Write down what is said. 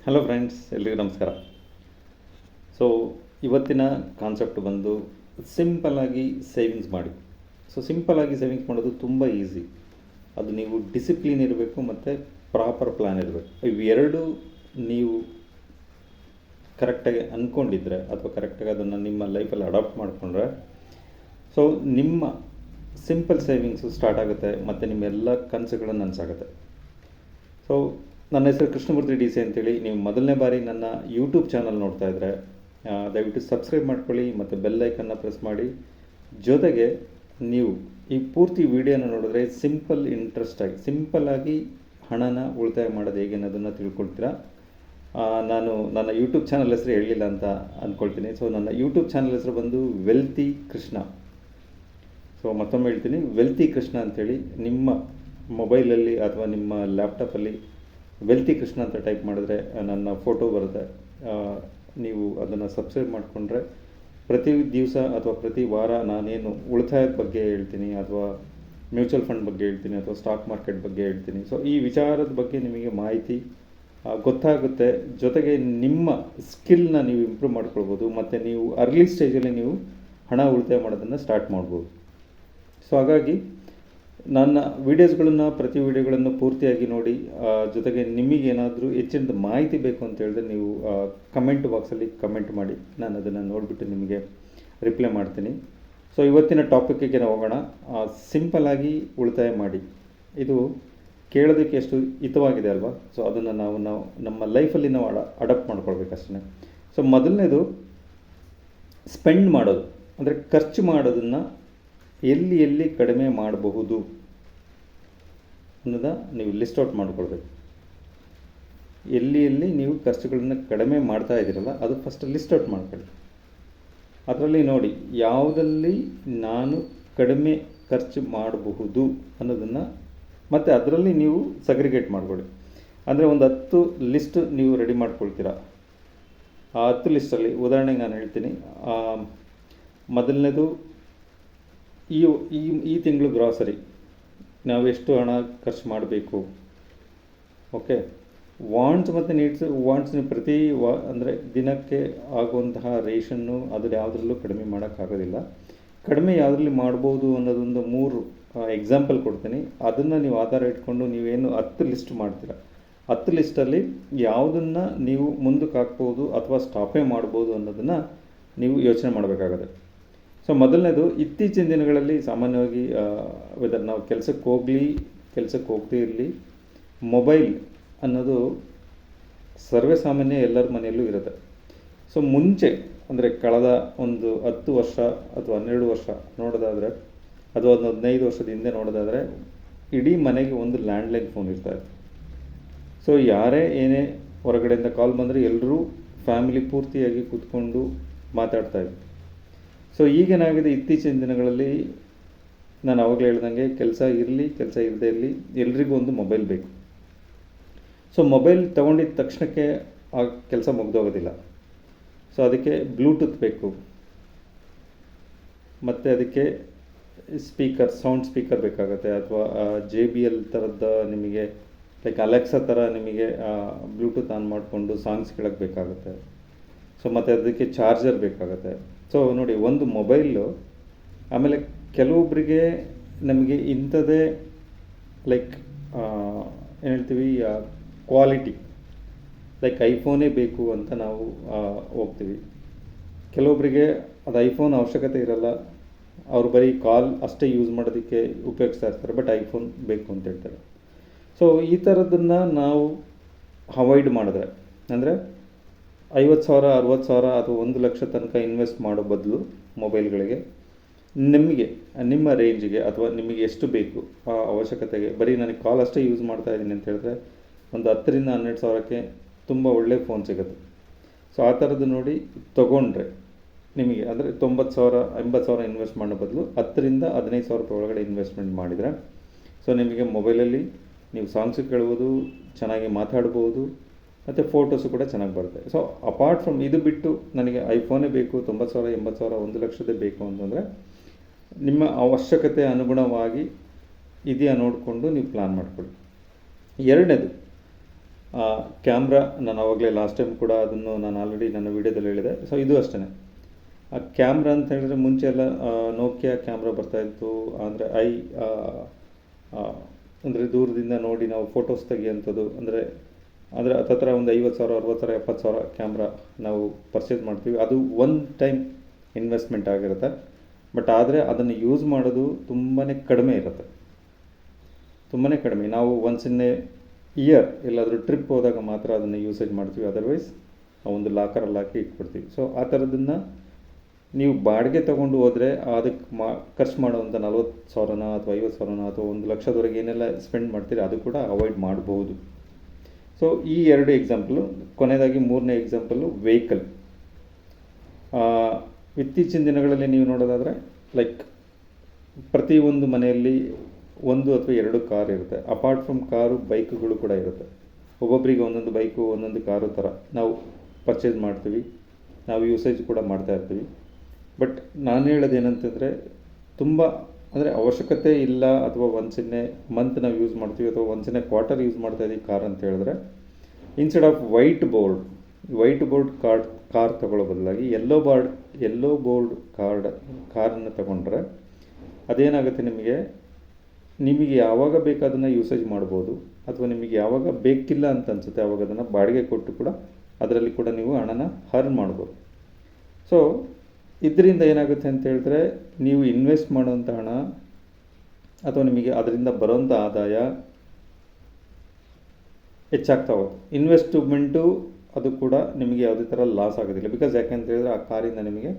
Hello friends, ಎಲ್ರಿಗೂ ನಮಸ್ಕಾರ. So ಇವತ್ತಿನ ಕಾನ್ಸೆಪ್ಟ್ ಬಂದು ಸಿಂಪಲ್ಲಾಗಿ ಸೇವಿಂಗ್ಸ್ ಮಾಡಿ. ಸೊ ಸಿಂಪಲ್ಲಾಗಿ ಸೇವಿಂಗ್ಸ್ ಮಾಡೋದು ತುಂಬ ಈಸಿ. ಅದು ನೀವು ಡಿಸಿಪ್ಲಿನ್ ಇರಬೇಕು ಮತ್ತು ಪ್ರಾಪರ್ ಪ್ಲ್ಯಾನ್ ಇರಬೇಕು. ಇವೆರಡು ನೀವು ಕರೆಕ್ಟಾಗಿ ಅಂದ್ಕೊಂಡಿದ್ರೆ ಅಥವಾ ಕರೆಕ್ಟಾಗಿ ಅದನ್ನು ನಿಮ್ಮ ಲೈಫಲ್ಲಿ ಅಡಾಪ್ಟ್ ಮಾಡಿಕೊಂಡ್ರೆ ಸೊ ನಿಮ್ಮ ಸಿಂಪಲ್ ಸೇವಿಂಗ್ಸು ಸ್ಟಾರ್ಟ್ ಆಗುತ್ತೆ ಮತ್ತು ನಿಮ್ಮೆಲ್ಲ ಕನಸುಗಳನ್ನು ನನಸಾಗುತ್ತೆ. ಸೊ ನನ್ನ ಹೆಸರು ಕೃಷ್ಣಮೂರ್ತಿ ಡಿ ಸಿ ಅಂತೇಳಿ. ನೀವು ಮೊದಲನೇ ಬಾರಿ ನನ್ನ ಯೂಟ್ಯೂಬ್ ಚಾನಲ್ ನೋಡ್ತಾ ಇದ್ದರೆ ದಯವಿಟ್ಟು ಸಬ್ಸ್ಕ್ರೈಬ್ ಮಾಡ್ಕೊಳ್ಳಿ ಮತ್ತು ಬೆಲ್ ಐಕನ್ನ ಪ್ರೆಸ್ ಮಾಡಿ. ಜೊತೆಗೆ ನೀವು ಈ ಪೂರ್ತಿ ವಿಡಿಯೋನ ನೋಡಿದ್ರೆ ಸಿಂಪಲ್ಲಾಗಿ ಹಣನ ಉಳಿತಾಯ ಮಾಡೋದು ಹೇಗೆ ಅನ್ನೋದನ್ನು ತಿಳ್ಕೊಳ್ತೀರಾ. ನಾನು ನನ್ನ ಯೂಟ್ಯೂಬ್ ಚಾನಲ್ ಹೆಸರು ಹೇಳಲಿಲ್ಲ ಅಂತ ಅಂದ್ಕೊಳ್ತೀನಿ. ಸೊ ನನ್ನ ಯೂಟ್ಯೂಬ್ ಚಾನಲ್ ಹೆಸರು ಬಂದು ವೆಲ್ತಿ ಕೃಷ್ಣ. ಸೊ ಮತ್ತೊಮ್ಮೆ ಹೇಳ್ತೀನಿ, ವೆಲ್ತಿ ಕೃಷ್ಣ ಅಂಥೇಳಿ. ನಿಮ್ಮ ಮೊಬೈಲಲ್ಲಿ ಅಥವಾ ನಿಮ್ಮ ಲ್ಯಾಪ್ಟಾಪಲ್ಲಿ ವೆಲ್ತಿ ಕೃಷ್ಣ ಅಂತ ಟೈಪ್ ಮಾಡಿದ್ರೆ ನನ್ನ ಫೋಟೋ ಬರುತ್ತೆ. ನೀವು ಅದನ್ನು ಸಬ್ಸ್ಕ್ರೈಬ್ ಮಾಡಿಕೊಂಡ್ರೆ ಪ್ರತಿ ದಿವಸ ಅಥವಾ ಪ್ರತಿ ವಾರ ನಾನೇನು ಉಳಿತಾಯದ ಬಗ್ಗೆ ಹೇಳ್ತೀನಿ ಅಥವಾ ಮ್ಯೂಚುವಲ್ ಫಂಡ್ ಬಗ್ಗೆ ಹೇಳ್ತೀನಿ ಅಥವಾ ಸ್ಟಾಕ್ ಮಾರ್ಕೆಟ್ ಬಗ್ಗೆ ಹೇಳ್ತೀನಿ. ಸೊ ಈ ವಿಚಾರದ ಬಗ್ಗೆ ನಿಮಗೆ ಮಾಹಿತಿ ಗೊತ್ತಾಗುತ್ತೆ. ಜೊತೆಗೆ ನಿಮ್ಮ ಸ್ಕಿಲ್ನ ನೀವು ಇಂಪ್ರೂವ್ ಮಾಡ್ಕೊಳ್ಬೋದು ಮತ್ತು ನೀವು ಅರ್ಲಿ ಸ್ಟೇಜಲ್ಲಿ ನೀವು ಹಣ ಉಳಿತಾಯ ಮಾಡೋದನ್ನು ಸ್ಟಾರ್ಟ್ ಮಾಡ್ಬೋದು. ಸೊ ಹಾಗಾಗಿ ನನ್ನ ಪ್ರತಿ ವೀಡಿಯೋಗಳನ್ನು ಪೂರ್ತಿಯಾಗಿ ನೋಡಿ. ಜೊತೆಗೆ ನಿಮಗೇನಾದರೂ ಹೆಚ್ಚಿನ ಮಾಹಿತಿ ಬೇಕು ಅಂತ ಹೇಳಿದ್ರೆ ನೀವು ಕಮೆಂಟ್ ಬಾಕ್ಸಲ್ಲಿ ಕಮೆಂಟ್ ಮಾಡಿ, ನಾನು ಅದನ್ನು ನೋಡಿಬಿಟ್ಟು ನಿಮಗೆ ರಿಪ್ಲೈ ಮಾಡ್ತೀನಿ. ಸೊ ಇವತ್ತಿನ ಟಾಪಿಕ್ಕಿಗೆ ನಾವು ಹೋಗೋಣ. ಸಿಂಪಲ್ಲಾಗಿ ಉಳಿತಾಯ ಮಾಡಿ. ಇದು ಕೇಳೋದಕ್ಕೆ ಎಷ್ಟು ಹಿತವಾಗಿದೆ ಅಲ್ವಾ? ಸೊ ಅದನ್ನು ನಾವು ನಮ್ಮ ಲೈಫಲ್ಲಿ ನಾವು ಅಡಾಪ್ಟ್ ಮಾಡ್ಕೊಳ್ಬೇಕಷ್ಟೇ. ಸೊ ಮೊದಲನೇದು ಸ್ಪೆಂಡ್ ಮಾಡೋದು, ಅಂದರೆ ಖರ್ಚು ಮಾಡೋದನ್ನು ಎಲ್ಲಿ ಕಡಿಮೆ ಮಾಡಬಹುದು ಅನ್ನೋದ ನೀವು ಲಿಸ್ಟ್ ಔಟ್ ಮಾಡ್ಕೊಳ್ಬೇಕು. ಎಲ್ಲಿ ನೀವು ಖರ್ಚುಗಳನ್ನು ಕಡಿಮೆ ಮಾಡ್ತಾ ಇದ್ದೀರಲ್ಲ ಅದು ಫಸ್ಟ್ ಲಿಸ್ಟ್ ಔಟ್ ಮಾಡ್ಕೊಳ್ಳಿ. ಅದರಲ್ಲಿ ನೋಡಿ ಯಾವುದಲ್ಲಿ ನಾನು ಕಡಿಮೆ ಖರ್ಚು ಮಾಡಬಹುದು ಅನ್ನೋದನ್ನು ಮತ್ತು ಅದರಲ್ಲಿ ನೀವು ಸಗ್ರಿಗೇಟ್ ಮಾಡ್ಕೊಳ್ಳಿ. ಅಂದರೆ ಒಂದು 10 ಲಿಸ್ಟ್ ನೀವು ರೆಡಿ ಮಾಡ್ಕೊಳ್ತೀರಾ. ಆ 10 ಲಿಸ್ಟಲ್ಲಿ ಉದಾಹರಣೆಗೆ ನಾನು ಹೇಳ್ತೀನಿ. ಮೊದಲನೇದು ಈ ತಿಂಗಳು ಗ್ರಾಸರಿ ನಾವು ಎಷ್ಟು ಹಣ ಖರ್ಚು ಮಾಡಬೇಕು. ಓಕೆ, ವಾಂಟ್ಸ್ ಮತ್ತು ನೀಡ್ಸ್. ವಾಂಟ್ಸ್ ಅಂದರೆ ದಿನಕ್ಕೆ ಆಗುವಂತಹ ರೇಷನ್ನು ಅದ್ರ ಯಾವುದ್ರಲ್ಲೂ ಕಡಿಮೆ ಮಾಡೋಕ್ಕಾಗೋದಿಲ್ಲ. ಕಡಿಮೆ ಯಾವುದ್ರಲ್ಲಿ ಮಾಡ್ಬೋದು ಅನ್ನೋದೊಂದು 3 ಎಕ್ಸಾಂಪಲ್ ಕೊಡ್ತೀನಿ. ಅದನ್ನು ನೀವು ಆಧಾರ ಇಟ್ಕೊಂಡು ನೀವೇನು 10 ಲಿಸ್ಟ್ ಮಾಡ್ತೀರ, 10 ಲಿಸ್ಟಲ್ಲಿ ಯಾವುದನ್ನು ನೀವು ಮುಂದಕ್ಕೆ ಹಾಕ್ಬೋದು ಅಥವಾ ಸ್ಟಾಪೇ ಮಾಡ್ಬೋದು ಅನ್ನೋದನ್ನು ನೀವು ಯೋಚನೆ ಮಾಡಬೇಕಾಗತ್ತೆ. ಸೊ ಮೊದಲನೇದು, ಇತ್ತೀಚಿನ ದಿನಗಳಲ್ಲಿ ಸಾಮಾನ್ಯವಾಗಿ ವೆದರ್ ನಾವು ಕೆಲಸಕ್ಕೆ ಹೋಗದೇ ಇರಲಿ, ಮೊಬೈಲ್ ಅನ್ನೋದು ಸರ್ವೇ ಸಾಮಾನ್ಯ ಎಲ್ಲರ ಮನೆಯಲ್ಲೂ ಇರುತ್ತೆ. ಸೊ ಮುಂಚೆ ಅಂದರೆ ಕಳೆದ ಒಂದು 10 ವರ್ಷ ಅಥವಾ 12 ವರ್ಷ ನೋಡೋದಾದರೆ ಅಥವಾ ಒಂದು 15 ವರ್ಷದ ಹಿಂದೆ ನೋಡೋದಾದರೆ ಇಡೀ ಮನೆಗೆ ಒಂದು ಲ್ಯಾಂಡ್ಲೈನ್ ಫೋನ್ ಇರ್ತಾಯಿತ್ತು. ಸೊ ಯಾರೇ ಏನೇ ಹೊರಗಡೆಯಿಂದ ಕಾಲ್ ಬಂದರೆ ಎಲ್ಲರೂ ಫ್ಯಾಮಿಲಿ ಪೂರ್ತಿಯಾಗಿ ಕೂತ್ಕೊಂಡು ಮಾತಾಡ್ತಾಯಿದ್ರು. ಸೊ ಈಗೇನಾಗಿದೆ, ಇತ್ತೀಚಿನ ದಿನಗಳಲ್ಲಿ ನಾನು ಆವಾಗಲೇ ಹೇಳ್ದಂಗೆ ಕೆಲಸ ಇಲ್ಲದೇ ಇರಲಿ ಎಲ್ರಿಗೂ ಒಂದು ಮೊಬೈಲ್ ಬೇಕು. ಸೊ ಮೊಬೈಲ್ ತೊಗೊಂಡಿದ್ದ ತಕ್ಷಣಕ್ಕೆ ಆ ಕೆಲಸ ಮುಗ್ದೋಗೋದಿಲ್ಲ. ಸೊ ಅದಕ್ಕೆ ಬ್ಲೂಟೂತ್ ಬೇಕು ಮತ್ತು ಅದಕ್ಕೆ ಸೌಂಡ್ ಸ್ಪೀಕರ್ ಬೇಕಾಗುತ್ತೆ ಅಥವಾ JBL ಥರದ ನಿಮಗೆ ಲೈಕ್ ಅಲೆಕ್ಸಾ ಥರ ನಿಮಗೆ ಬ್ಲೂಟೂತ್ ಆನ್ ಮಾಡಿಕೊಂಡು ಸಾಂಗ್ಸ್ ಕೇಳೋಕ್ಕೆ ಬೇಕಾಗುತ್ತೆ. ಸೊ ಮತ್ತು ಅದಕ್ಕೆ ಚಾರ್ಜರ್ ಬೇಕಾಗುತ್ತೆ. ಸೊ ನೋಡಿ, ಒಂದು ಮೊಬೈಲು. ಆಮೇಲೆ ಕೆಲವೊಬ್ಬರಿಗೆ ನಮಗೆ ಇಂಥದ್ದೇ ಲೈಕ್ ಏನು ಹೇಳ್ತೀವಿ, ಕ್ವಾಲಿಟಿ ಲೈಕ್ ಐಫೋನೇ ಬೇಕು ಅಂತ ನಾವು ಹೋಗ್ತೀವಿ. ಕೆಲವೊಬ್ಬರಿಗೆ ಅದು ಐಫೋನ್ ಅವಶ್ಯಕತೆ ಇರಲ್ಲ, ಅವರು ಬರೀ ಕಾಲ್ ಅಷ್ಟೇ ಯೂಸ್ ಮಾಡೋದಕ್ಕೆ ಉಪಯೋಗಿಸ್ತಾ ಇರ್ತಾರೆ, ಬಟ್ ಐಫೋನ್ ಬೇಕು ಅಂತ ಹೇಳ್ತಾರೆ. ಸೊ ಈ ಥರದನ್ನು ನಾವು ಅವಾಯ್ಡ್ ಮಾಡಿದ್ರೆ, ಅಂದರೆ 50,000 60,000 ಅಥವಾ 1 ಲಕ್ಷ ತನಕ ಇನ್ವೆಸ್ಟ್ ಮಾಡೋ ಬದಲು ಮೊಬೈಲ್ಗಳಿಗೆ ನಿಮಗೆ ನಿಮ್ಮ ರೇಂಜಿಗೆ ಅಥವಾ ನಿಮಗೆ ಎಷ್ಟು ಬೇಕು ಆ ಅವಶ್ಯಕತೆಗೆ, ಬರೀ ನನಗೆ ಕಾಲ್ ಅಷ್ಟೇ ಯೂಸ್ ಮಾಡ್ತಾ ಇದ್ದೀನಿ ಅಂತ ಹೇಳಿದ್ರೆ ಒಂದು 10,000 ರಿಂದ 12,000ಕ್ಕೆ ತುಂಬ ಒಳ್ಳೆಯ ಫೋನ್ ಸಿಗುತ್ತೆ. ಸೊ ಆ ಥರದ್ದು ನೋಡಿ ತೊಗೊಂಡ್ರೆ ನಿಮಗೆ ಅಂದರೆ 90,000 80,000 ಇನ್ವೆಸ್ಟ್ ಮಾಡೋ ಬದಲು 10,000 ರಿಂದ 15,000 ರೂಪಾಯಿ ಒಳಗಡೆ ಇನ್ವೆಸ್ಟ್ಮೆಂಟ್ ಮಾಡಿದರೆ ಸೊ ನಿಮಗೆ ಮೊಬೈಲಲ್ಲಿ ನೀವು ಸಾಂಗ್ಸು ಕೇಳ್ಬೋದು, ಚೆನ್ನಾಗಿ ಮಾತಾಡ್ಬೋದು ಮತ್ತು ಫೋಟೋಸು ಕೂಡ ಚೆನ್ನಾಗಿ ಬರುತ್ತೆ. ಸೊ ಅಪಾರ್ಟ್ ಫ್ರಮ್ ಇದು ಬಿಟ್ಟು ನನಗೆ ಐಫೋನೇ ಬೇಕು, 90,000 80,000 1 ಲಕ್ಷದೇ ಬೇಕು ಅಂತಂದರೆ ನಿಮ್ಮ ಅವಶ್ಯಕತೆ ಅನುಗುಣವಾಗಿ ಇದೆಯಾ ನೋಡಿಕೊಂಡು ನೀವು ಪ್ಲ್ಯಾನ್ ಮಾಡ್ಕೊಳ್ಳಿ. ಎರಡನೇದು, ಕ್ಯಾಮ್ರಾ ನಾನು ಆವಾಗಲೇ ಲಾಸ್ಟ್ ಟೈಮ್ ಕೂಡ ಅದನ್ನು ನಾನು ಆಲ್ರೆಡಿ ನನ್ನ ವೀಡಿಯೋದಲ್ಲಿ ಹೇಳಿದೆ. ಸೊ ಇದು ಅಷ್ಟೇ. ಆ ಕ್ಯಾಮ್ರಾ ಅಂತ ಹೇಳಿದ್ರೆ ಮುಂಚೆ ಎಲ್ಲ ನೋಕಿಯಾ ಕ್ಯಾಮ್ರಾ ಬರ್ತಾಯಿತ್ತು. ಅಂದರೆ ಅಂದರೆ ದೂರದಿಂದ ನೋಡಿ ನಾವು ಫೋಟೋಸ್ ತೆಗಿಯೋಂಥದ್ದು. ಅಂದರೆ ಹತ್ತತ್ರ ಒಂದು 50,000, 60,000, 70,000 ಕ್ಯಾಮ್ರಾ ನಾವು ಪರ್ಚೇಸ್ ಮಾಡ್ತೀವಿ. ಅದು ಒನ್ ಟೈಮ್ ಇನ್ವೆಸ್ಟ್ಮೆಂಟ್ ಆಗಿರುತ್ತೆ. ಬಟ್ ಆದರೆ ಅದನ್ನು ಯೂಸ್ ಮಾಡೋದು ತುಂಬಾ ಕಡಿಮೆ ಇರುತ್ತೆ, ತುಂಬಾ ಕಡಿಮೆ. ನಾವು ಒನ್ಸ್ ಇನ್ ಎ ಇಯರ್ ಎಲ್ಲಾದರೂ ಟ್ರಿಪ್ ಹೋದಾಗ ಮಾತ್ರ ಅದನ್ನು ಯೂಸೇಜ್ ಮಾಡ್ತೀವಿ. ಅದರ್ವೈಸ್ ಒಂದು ಲಾಕರಲ್ಲಿ ಹಾಕಿ ಇಟ್ಬಿಡ್ತೀವಿ. ಸೊ ಆ ಥರದನ್ನು ನೀವು ಬಾಡಿಗೆ ತೊಗೊಂಡು ಹೋದರೆ ಅದಕ್ಕೆ ಖರ್ಚು ಮಾಡೋವಂಥ 40,000 ಅಥವಾ 50,000 ಅಥವಾ 1,00,000ದವರೆಗೆ ಏನೆಲ್ಲ ಸ್ಪೆಂಡ್ ಮಾಡ್ತೀರಿ ಅದು ಕೂಡ ಅವಾಯ್ಡ್ ಮಾಡಬಹುದು. ಸೊ ಈ 2 ಎಕ್ಸಾಂಪಲು. ಕೊನೆಯದಾಗಿ 3ನೇ ಎಕ್ಸಾಂಪಲ್ಲು ವೆಹಿಕಲ್. ಇತ್ತೀಚಿನ ದಿನಗಳಲ್ಲಿ ನೀವು ನೋಡೋದಾದರೆ ಲೈಕ್ ಪ್ರತಿಯೊಂದು ಮನೆಯಲ್ಲಿ 1 ಅಥವಾ 2 ಕಾರ್ ಇರುತ್ತೆ. ಅಪಾರ್ಟ್ ಫ್ರಮ್ ಕಾರು, ಬೈಕ್ಗಳು ಕೂಡ ಇರುತ್ತೆ. ಒಬ್ಬೊಬ್ಬರಿಗೆ ಒಂದೊಂದು ಬೈಕು, ಒಂದೊಂದು ಕಾರು ಥರ ನಾವು ಪರ್ಚೇಸ್ ಮಾಡ್ತೀವಿ, ನಾವು ಯೂಸೇಜ್ ಕೂಡ ಮಾಡ್ತಾ ಇರ್ತೀವಿ. ಬಟ್ ನಾನು ಹೇಳೋದು ಏನಂತಂದರೆ, ತುಂಬ ಅಂದರೆ ಅವಶ್ಯಕತೆ ಇಲ್ಲ ಅಥವಾ ಒನ್ಸ್ ಇನ್ ಎ ಮಂತ್ ನಾವು ಯೂಸ್ ಮಾಡ್ತೀವಿ ಅಥವಾ once in a quarter use ಮಾಡ್ತಾ ಇದ್ದೀವಿ ಕಾರ್ ಅಂತ ಹೇಳಿದ್ರೆ, instead of white board car ತಗೊಳ್ಳೋ ಬದಲಾಗಿ ಯೆಲ್ಲೋ ಬೋರ್ಡ್ ಕಾರನ್ನು ತಗೊಂಡ್ರೆ ಅದೇನಾಗುತ್ತೆ, ನಿಮಗೆ ಯಾವಾಗ ಬೇಕಾದನ್ನು ಯೂಸೇಜ್ ಮಾಡ್ಬೋದು. ಅಥವಾ ನಿಮಗೆ ಯಾವಾಗ ಬೇಕಿಲ್ಲ ಅಂತ ಅನಿಸುತ್ತೆ ಆವಾಗ ಅದನ್ನು ಬಾಡಿಗೆ ಕೊಟ್ಟು ಕೂಡ ಅದರಲ್ಲಿ ಕೂಡ ನೀವು ಹಣನ ಅರ್ನ್ ಮಾಡ್ಬೋದು. ಸೊ ಇದರಿಂದ ಏನಾಗುತ್ತೆ ಅಂತ ಹೇಳಿದ್ರೆ, ನೀವು ಇನ್ವೆಸ್ಟ್ ಮಾಡೋಂಥ ಹಣ ಅಥವಾ ನಿಮಗೆ ಅದರಿಂದ ಬರೋಂಥ ಆದಾಯ ಹೆಚ್ಚಾಗ್ತಾ ಹೋಗುತ್ತೆ. ಇನ್ವೆಸ್ಟ್ಮೆಂಟು ಅದು ಕೂಡ ನಿಮಗೆ ಯಾವುದೇ ಥರ ಲಾಸ್ ಆಗೋದಿಲ್ಲ. ಬಿಕಾಸ್ ಯಾಕೆ ಅಂತ ಹೇಳಿದ್ರೆ ಆ ಕಾರಿಂದ ನಿಮಗೆ